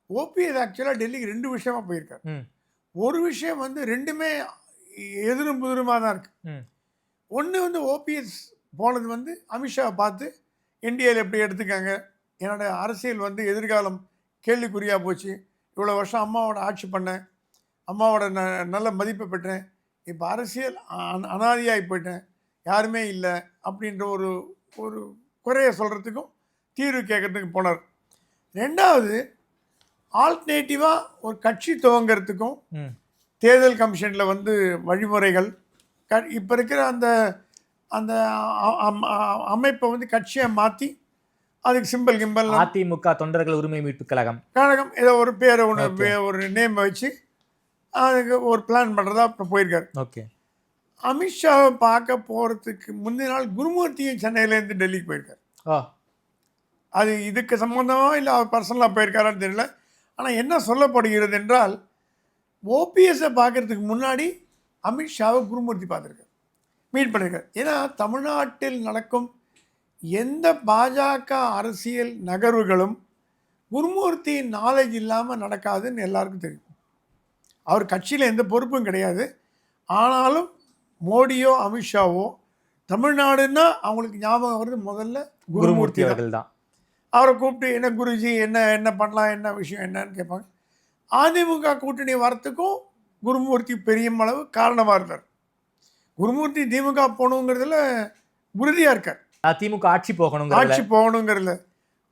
OPS ஆக்சுவலாக டெல்லிக்கு 2 விஷயமா போயிருக்காரு. ம். ஒரு விஷயம் வந்து 2மே எதிரும் புதிருமா தான் இருக்கு. ம். ஒன்று வந்து ஓபிஎஸ் போனது வந்து அமித்ஷாவை பார்த்து என்டிஏல எப்படி எடுத்துக்காங்க, என்னோட அரசியல் வந்து எதிர்காலம் கேள்விக்குறியாக போச்சு, இவ்வளோ வருஷம் அம்மாவோட ஆட்சி பண்ணேன், அம்மாவோட நல்ல மதிப்பை பெற்றேன், இப்போ அரசியல் அனாதியாகி போயிட்டேன், யாருமே இல்லை அப்படின்ற ஒரு ஒரு குறையை சொல்கிறதுக்கும் தீர்வு கேட்கறதுக்கு போனார். ரெண்டாவது ஆல்டர்னேட்டிவாக ஒரு கட்சி துவங்கிறதுக்கும் ம். தேர்தல் கமிஷனில் வந்து வழிமுறைகள் இப்போ இருக்கிற அந்த அந்த அமைப்பை வந்து கட்சியை மாற்றி அதுக்கு சிம்பிள் கிம்பல் அதிமுக தொண்டர்கள் உரிமை மீட்பு கழகம் கழகம் ஏதோ ஒரு பேரை ஒன்று ஒரு நேம் வச்சு அதுக்கு ஒரு பிளான் பண்ணுறதா இப்போ போயிருக்காரு. ஓகே. அமித்ஷாவை பார்க்க போகிறதுக்கு முந்தின நாள் குருமூர்த்தியும் சென்னையிலேருந்து டெல்லிக்கு போயிருக்காரு. அது இதுக்கு சம்மந்தமாக இல்லை அவர் பர்சனலாக போயிருக்காரான்னு தெரியல. ஆனால் என்ன சொல்லப்படுகிறது என்றால் ஓபிஎஸ்ஸை பார்க்குறதுக்கு முன்னாடி அமித்ஷாவை குருமூர்த்தி பார்த்துருக்காரு, மீட் பண்ணியிருக்காரு. ஏன்னா தமிழ்நாட்டில் நடக்கும் எந்த பாஜக அரசியல் நகர்வுகளும் குருமூர்த்தியின் நாலேஜ் இல்லாமல் நடக்காதுன்னு எல்லாருக்கும் தெரியும். அவர் கட்சியில் எந்த பொறுப்பும் கிடையாது. ஆனாலும் மோடியோ அமித்ஷாவோ தமிழ்நாடுன்னா அவங்களுக்கு ஞாபகம் வருது முதல்ல குருமூர்த்தி அவர்கள் தான். அவரை கூப்பிட்டு என்ன குருஜி என்ன என்ன பண்ணலாம், என்ன விஷயம் என்னன்னு கேட்பாங்க. அதிமுக கூட்டணி வரத்துக்கும் குருமூர்த்தி பெரிய அளவு காரணமாக இருக்கார். குருமூர்த்தி திமுக போகணுங்கிறதுல உறுதியாக இருக்கார். திமுக ஆட்சி போகணுங்கிறதுல.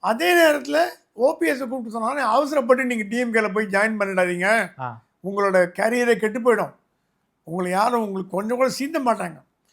அதே நேரத்தில் ஓபிஎஸ் கூப்பிட்டு சொன்னாலும் அவசரப்பட்டு நீங்கள் டிஎம்கேல போய் ஜாயின் பண்ணிடாதீங்க, உங்களோட கேரியரை கெட்டு போயிடும், உங்களை யாரும் உங்களுக்கு கொஞ்சம் கூட சீந்த மாட்டாங்க.